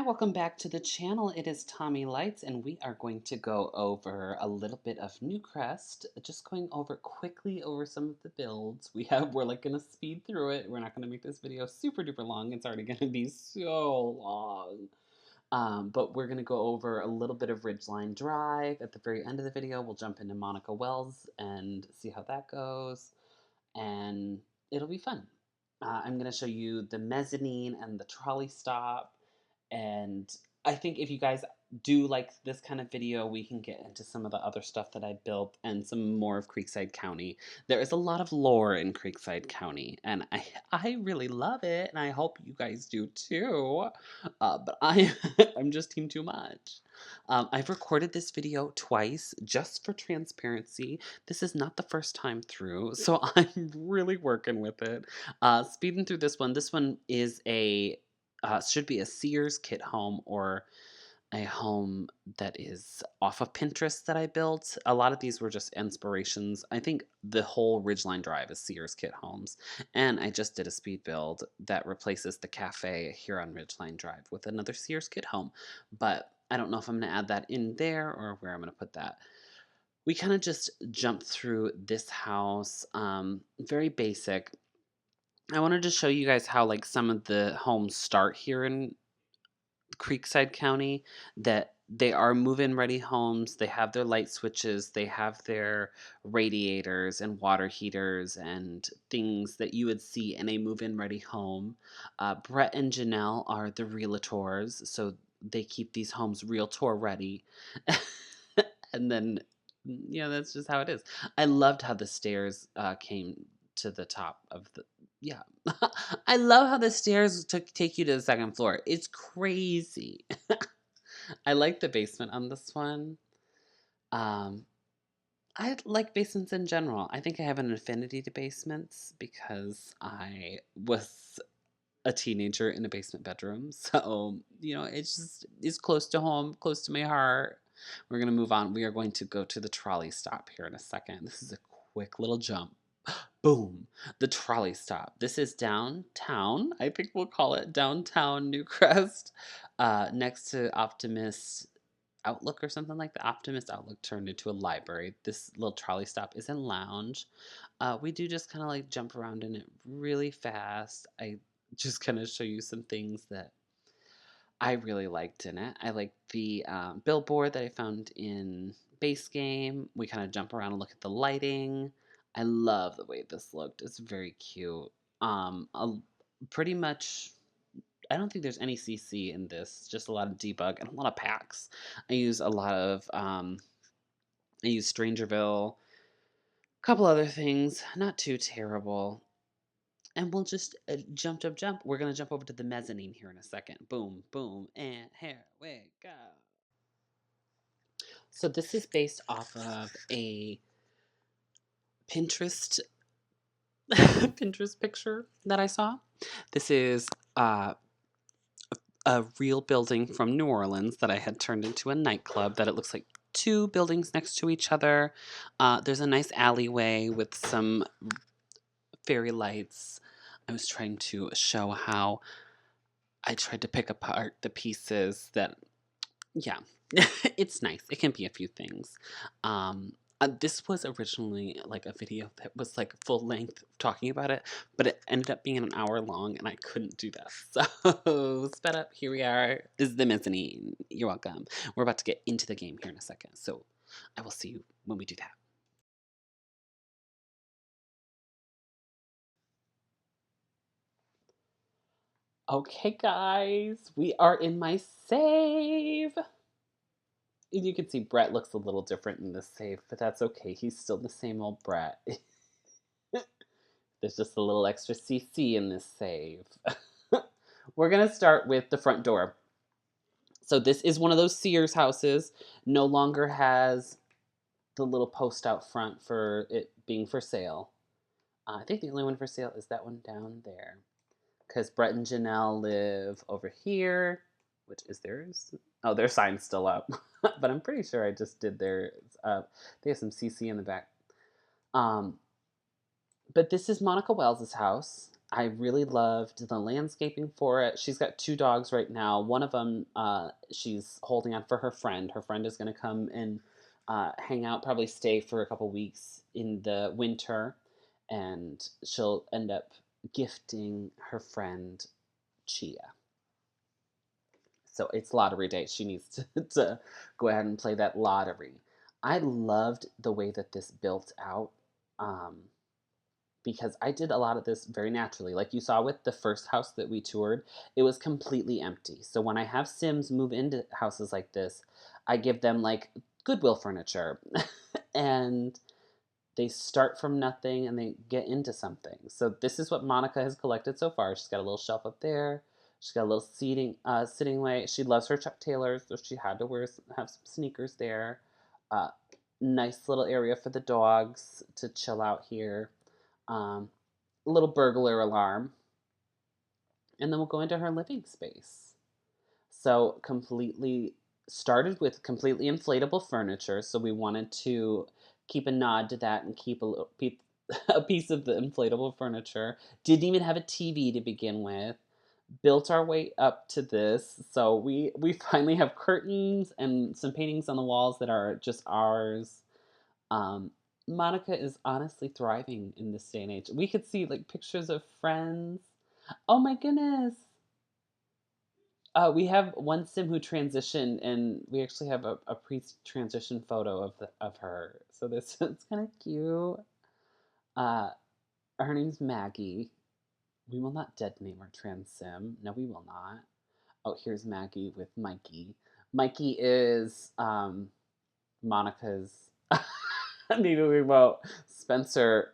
Welcome back to the channel. It is Tommy Lights, and we are going to go over a little bit of Newcrest. Just going over quickly over some of the builds. We're like gonna speed through it. We're not gonna make this video super duper long. It's already gonna be so long. But we're gonna go over a little bit of Ridgeline Drive. At the very end of the video, we'll jump into Monica Wells and see how that goes. And it'll be fun. I'm gonna show you the mezzanine and the trolley stop. And I think if you guys do like this kind of video, we can get into some of the other stuff that I built and some more of Creekside County. There is a lot of lore in Creekside County, and I really love it, and I hope you guys do too. But I'm just team too much. I've recorded this video twice just for transparency. This is not the first time through, so I'm really working with it. Speeding through this one. This one is a should be a Sears kit home or a home that is off of Pinterest that I built. A lot of these were just inspirations. I think the whole Ridgeline Drive is Sears kit homes. And I just did a speed build that replaces the cafe here on Ridgeline Drive with another Sears kit home. But I don't know if I'm going to add that in there or where I'm going to put that. We kind of just jumped through this house. Very basic. I wanted to show you guys how like some of the homes start here in Creekside County, that they are move-in ready homes. They have their light switches, they have their radiators and water heaters and things that you would see in a move-in ready home. Brett and Janelle are the realtors, so they keep these homes realtor ready. And then, that's just how it is. I loved how the stairs came to the top of the. Yeah. I love how the stairs take you to the second floor. It's crazy. I like the basement on this one. Um, I like basements in general. I think I have an affinity to basements because I was a teenager in a basement bedroom. So, it's close to home, close to my heart. We're going to move on. We are going to go to the trolley stop here in a second. This is a quick little jump. Boom, the trolley stop. This is downtown. I think we'll call it downtown Newcrest, next to Optimist Outlook or something like that. Optimist Outlook turned into a library. This little trolley stop is in lounge. We do just kind of like jump around in it really fast. I just kind of show you some things that I really liked in it. I like the billboard that I found in base game. We kind of jump around and look at the lighting. I love the way this looked. It's very cute. A, pretty much, I don't think there's any CC in this. Just a lot of debug and a lot of packs. I use a lot of, I use Strangerville, a couple other things. Not too terrible. And we'll just jump. We're going to jump over to the mezzanine here in a second. Boom, boom, and here we go. So this is based off of a Pinterest Pinterest picture that I saw. This is a real building from New Orleans that I had turned into a nightclub that it looks like two buildings next to each other. There's a nice alleyway with some fairy lights. I was trying to show how I tried to pick apart the pieces that, yeah, it's nice. It can be a few things. This was originally like a video that was like full length talking about it, but it ended up being an hour long and I couldn't do that. So sped up, here we are. This is the mezzanine. You're welcome. We're about to get into the game here in a second. So I will see you when we do that. Okay, guys, we are in my save. And you can see Brett looks a little different in this save, but that's okay. He's still the same old Brett. There's just a little extra CC in this save. We're going to start with the front door. So this is one of those Sears houses. No longer has the little post out front for it being for sale. I think the only one for sale is that one down there. Because Brett and Janelle live over here, which is theirs. Oh, their sign's still up. But I'm pretty sure I just did theirs up. They have some CC in the back. But this is Monica Wells' house. I really loved the landscaping for it. She's got 2 dogs right now. One of them, she's holding on for her friend. Her friend is gonna come and, hang out, probably stay for a couple weeks in the winter, and she'll end up gifting her friend Chia. So it's lottery day. She needs to, to go ahead and play that lottery. I loved the way that this built out. Um, because I did a lot of this very naturally. Like you saw with the first house that we toured, it was completely empty. So when I have Sims move into houses like this, I give them like Goodwill furniture and they start from nothing and they get into something. So this is what Monica has collected so far. She's got a little shelf up there. She's got a little sitting way. She loves her Chuck Taylors, so she had to have some sneakers there. Uh, Nice little area for the dogs to chill out here. Um, Little burglar alarm, and then we'll go into her living space. So completely started with completely inflatable furniture. So we wanted to keep a nod to that and keep a piece of the inflatable furniture. Didn't even have a TV to begin with. Built our way up to this. So we finally have curtains and some paintings on the walls that are just ours. Um, Monica is honestly thriving in this day and age. We could see like pictures of friends. Oh my goodness. We have one sim who transitioned, and we actually have a pre-transition photo of her. So this is kind of cute. Uh, Her name's Maggie. We will not dead name our trans sim. No, we will not. Oh, here's Maggie with Mikey. Mikey is Monica's. Maybe we won't. Spencer.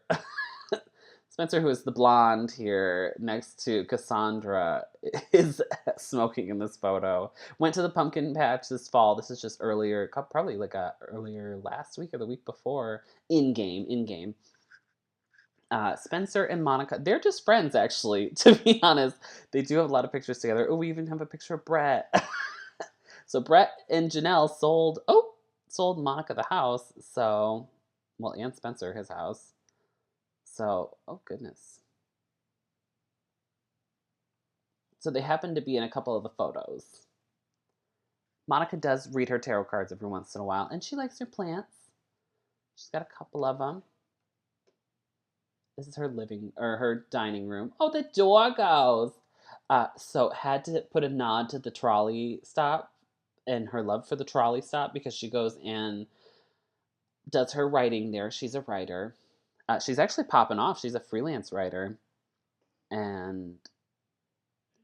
Spencer, who is the blonde here next to Cassandra, is smoking in this photo. Went to the pumpkin patch this fall. This is just earlier, probably like earlier last week or the week before. In game, in game. Spencer and Monica, they're just friends, actually, to be honest. They do have a lot of pictures together. Oh, we even have a picture of Brett. So Brett and Janelle sold Monica the house. So, well, and Spencer his house. So, oh goodness. So they happen to be in a couple of the photos. Monica does read her tarot cards every once in a while, and she likes her plants. She's got a couple of them. This is her living or her dining room. Oh, the doggos! So had to put a nod to the trolley stop and her love for the trolley stop because she goes and does her writing there. She's a writer. She's actually popping off. She's a freelance writer, and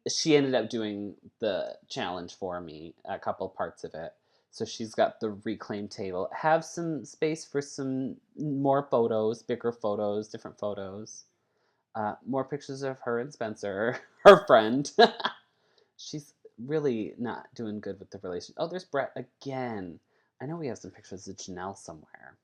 she ended up doing the challenge for me, a couple parts of it. So she's got the reclaimed table. Have some space for some more photos, bigger photos, different photos. More pictures of her and Spencer, her friend. She's really not doing good with the relation. Oh, there's Brett again. I know we have some pictures of Janelle somewhere.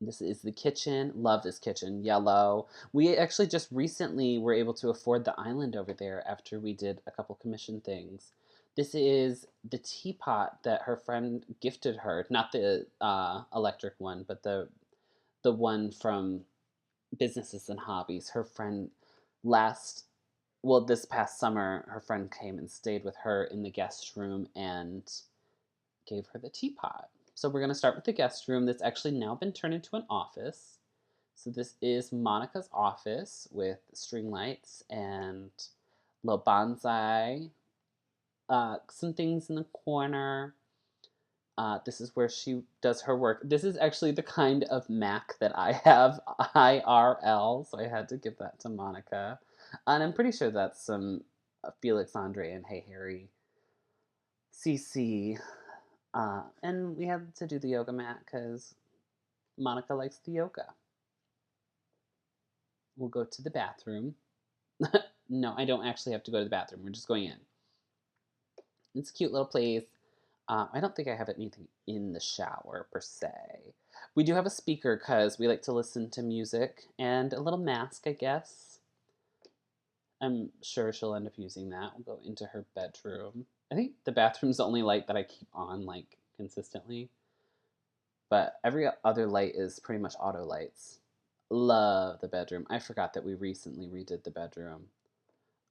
This is the kitchen. Love this kitchen. Yellow. We actually just recently were able to afford the island over there after we did a couple commission things. This is the teapot that her friend gifted her. Not the electric one, but the one from Businesses and Hobbies. Her friend last, well, this past summer, her friend came and stayed with her in the guest room and gave her the teapot. So we're going to start with the guest room that's actually now been turned into an office. So this is Monica's office with string lights and little bonsai, some things in the corner. This is where she does her work. This is actually the kind of Mac that I have IRL, so I had to give that to Monica. And I'm pretty sure that's some Felix Andre and Hey Harry CC. And we had to do the yoga mat because Monica likes the yoga. We'll go to the bathroom. No, I don't actually have to go to the bathroom. We're just going in. It's a cute little place. I don't think I have anything in the shower per se. We do have a speaker because we like to listen to music and a little mask, I guess. I'm sure she'll end up using that. We'll go into her bedroom. I think the bathroom's the only light that I keep on like consistently. But every other light is pretty much auto lights. Love the bedroom. I forgot that we recently redid the bedroom.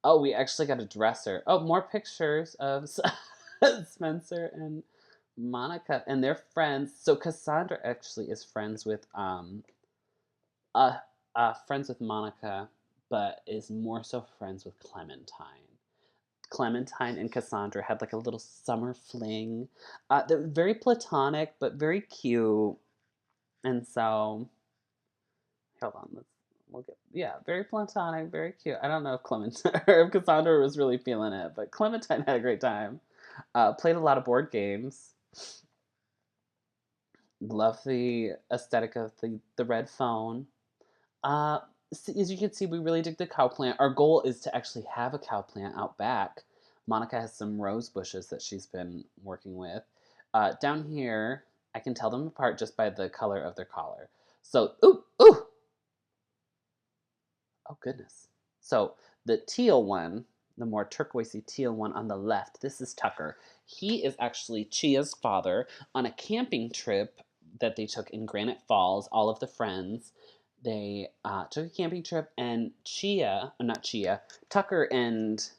Oh, we actually got a dresser. Oh, more pictures of Spencer and Monica, and they're friends. So Cassandra actually is uh, friends with Monica, but is more so friends with Clementine. Clementine and Cassandra had like a little summer fling. They're very platonic, but very cute. And so, hold on, let's look at, yeah, very platonic, very cute. I don't know if Clementine or if Cassandra was really feeling it, but Clementine had a great time. Played a lot of board games. Love the aesthetic of the red phone. Uh, as you can see, we really dig the cow plant. Our goal is to actually have a cow plant out back. Monica has some rose bushes that she's been working with. Down here, I can tell them apart just by the color of their collar. So, ooh, ooh, oh goodness. So the teal one, the more turquoisey teal one on the left, this is Tucker. He is actually Chia's father on a camping trip that they took in Granite Falls, all of the friends. They took a camping trip, and not Chia, Tucker and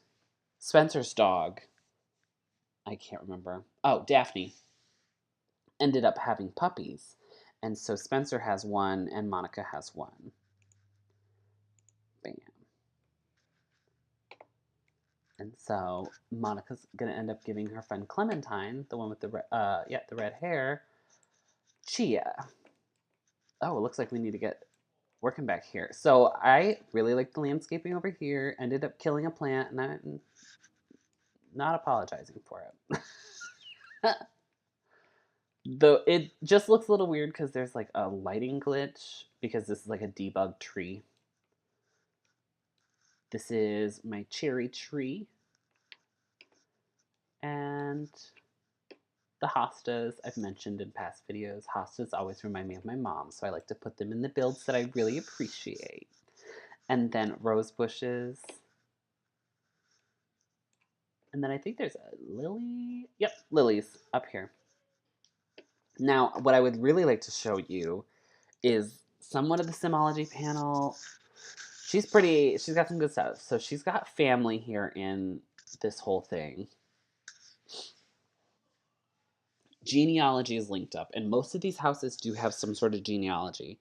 Spencer's dog, I can't remember. Oh, Daphne, ended up having puppies. And so Spencer has one, and Monica has one. Bam. And so Monica's gonna end up giving her friend Clementine, the one with the red hair, Chia. Oh, it looks like we need to get working back here. So I really like the landscaping over here. Ended up killing a plant, and I'm not apologizing for it. Though it just looks a little weird because there's like a lighting glitch because this is like a debugged tree. This is my cherry tree. And the hostas I've mentioned in past videos. Hostas always remind me of my mom, so I like to put them in the builds that I really appreciate. And then rose bushes. And then I think there's a lily. Yep, lilies up here. Now, what I would really like to show you is somewhat of the Simology panel. She's got some good stuff. So she's got family here in this whole thing. Genealogy is linked up, and most of these houses do have some sort of genealogy.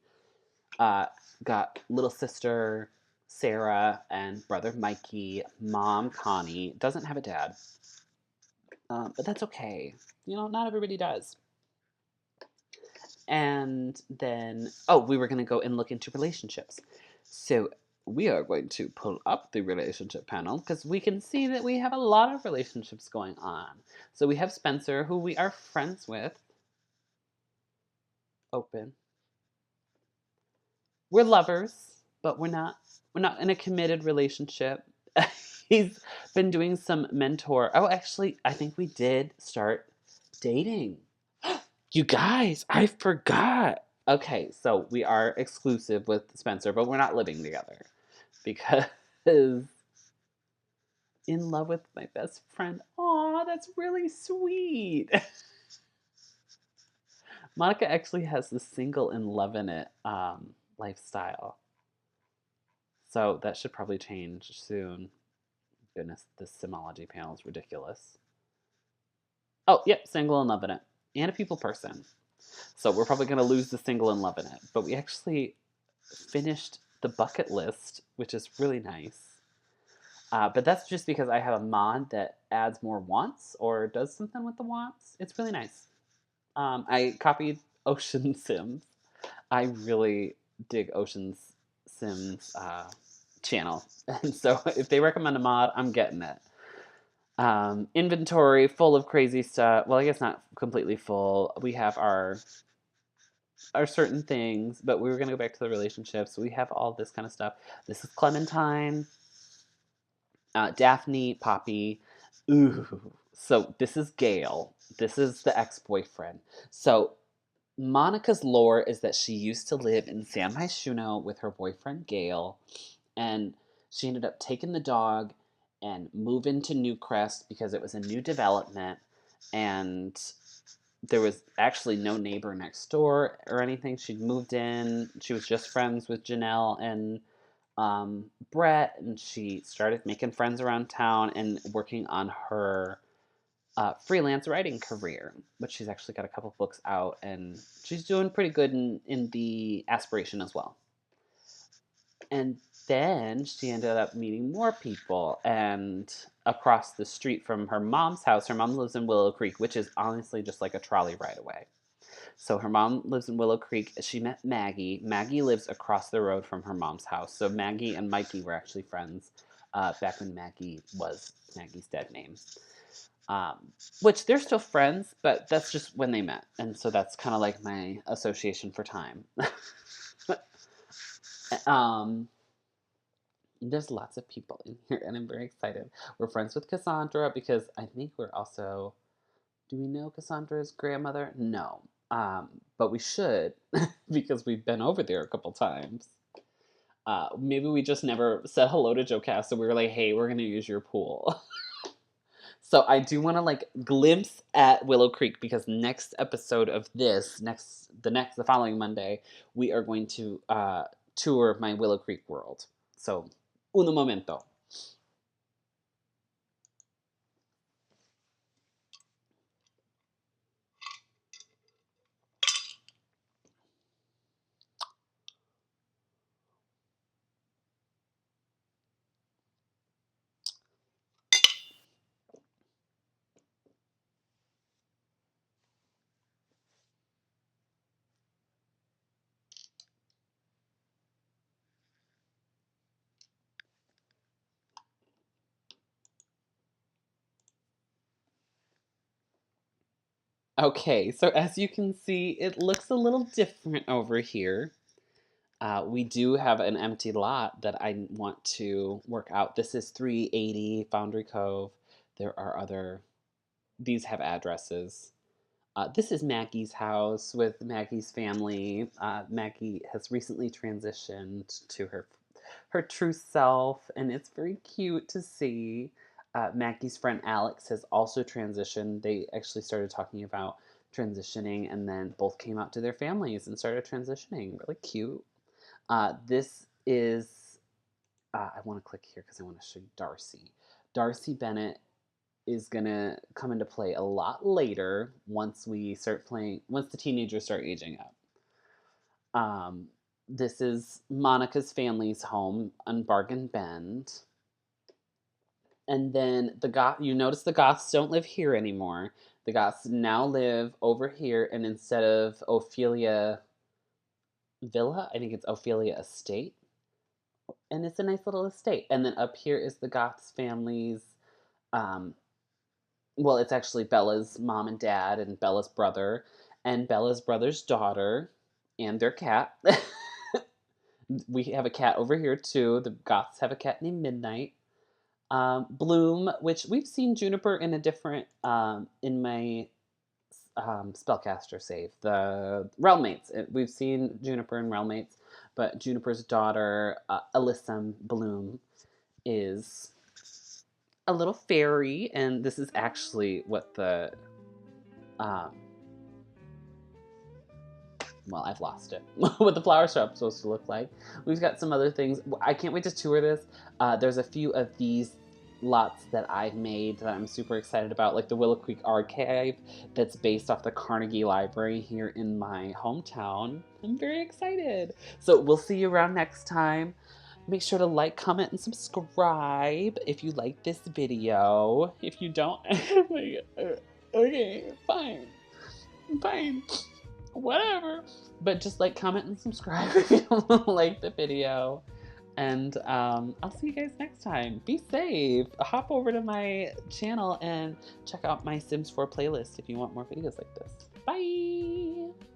Got little sister Sarah and brother Mikey, mom Connie. Doesn't have a dad, but that's okay. You know, not everybody does. And then, oh, we were going to go and look into relationships. So we are going to pull up the relationship panel because we can see that we have a lot of relationships going on. So we have Spencer, who we are friends with. Open. We're lovers, but we're not in a committed relationship. He's been doing some mentor. Oh, actually, I think we did start dating. You guys, I forgot. Okay, so we are exclusive with Spencer, but we're not living together because in love with my best friend. Aw, that's really sweet. Monica actually has the single and loving it lifestyle. So that should probably change soon. Goodness, this Simology panel is ridiculous. Oh, yep, single and loving it. And a people person. So we're probably going to lose the single and loving it. But we actually finished the bucket list, which is really nice. But that's just because I have a mod that adds more wants or does something with the wants. It's really nice. I copied Ocean Sims. I really dig Ocean Sims channel. And so if they recommend a mod, I'm getting it. Inventory full of crazy stuff. Well, I guess not completely full. We have our certain things, but we were going to go back to the relationships. We have all this kind of stuff. This is Clementine, Daphne, Poppy. Ooh. So this is Gail. This is the ex-boyfriend. So Monica's lore is that she used to live in San Myshuno with her boyfriend Gail, and she ended up taking the dog and moving to Newcrest because it was a new development, and there was actually no neighbor next door or anything. She'd moved in. She was just friends with Janelle and Brett, and she started making friends around town and working on her freelance writing career. But she's actually got a couple books out, and she's doing pretty good in the aspiration as well. And then she ended up meeting more people, and across the street from her mom's house, her mom lives in Willow Creek, which is honestly just like a trolley ride away. So her mom lives in Willow Creek. She met Maggie. Maggie lives across the road from her mom's house. So Maggie and Mikey were actually friends back when Maggie was Maggie's dead name. Which they're still friends, but that's just when they met. And so that's kind of like my association for time. There's lots of people in here, and I'm very excited. We're friends with Cassandra because I think we're also... Do we know Cassandra's grandmother? No. But we should because we've been over there a couple times. Maybe we just never said hello to Joe Cass, so we were like, hey, we're going to use your pool. So I do want to like glimpse at Willow Creek because next episode of this, the following Monday, we are going to tour my Willow Creek world. So, un momento. Okay, so as you can see, it looks a little different over here. We do have an empty lot that I want to work out. This is 380 Foundry Cove. There are other, these have addresses. This is Maggie's house with Maggie's family. Maggie has recently transitioned to her true self, and it's very cute to see. Maggie's friend Alex has also transitioned. They actually started talking about transitioning, and then both came out to their families and started transitioning. Really cute. This is, I want to click here because I want to show you Darcy. Darcy Bennett is going to come into play a lot later once we start playing, once the teenagers start aging up. This is Monica's family's home on Bargain Bend. And then you notice the Goths don't live here anymore. The Goths now live over here, and instead of Ophelia Villa, I think it's Ophelia Estate. And it's a nice little estate. And then up here is the Goths family's, well, it's actually Bella's mom and dad and Bella's brother and Bella's brother's daughter and their cat. We have a cat over here too. The Goths have a cat named Midnight. Bloom, which we've seen Juniper in a different, in my spellcaster save, the Realmmates. We've seen Juniper in Realmmates, but Juniper's daughter, Alyssa Bloom, is a little fairy, and this is actually what the, well, I've lost it. What the flower shop's supposed to look like. We've got some other things. I can't wait to tour this. There's a few of these lots that I've made that I'm super excited about, like the Willow Creek Archive that's based off the Carnegie Library here in my hometown. I'm very excited. So we'll see you around next time. Make sure to like, comment, and subscribe if you like this video. If you don't, okay, fine. Fine. Whatever. But just like, comment, and subscribe if you like the video. And I'll see you guys next time. Be safe. Hop over to my channel and check out my Sims 4 playlist if you want more videos like this. Bye!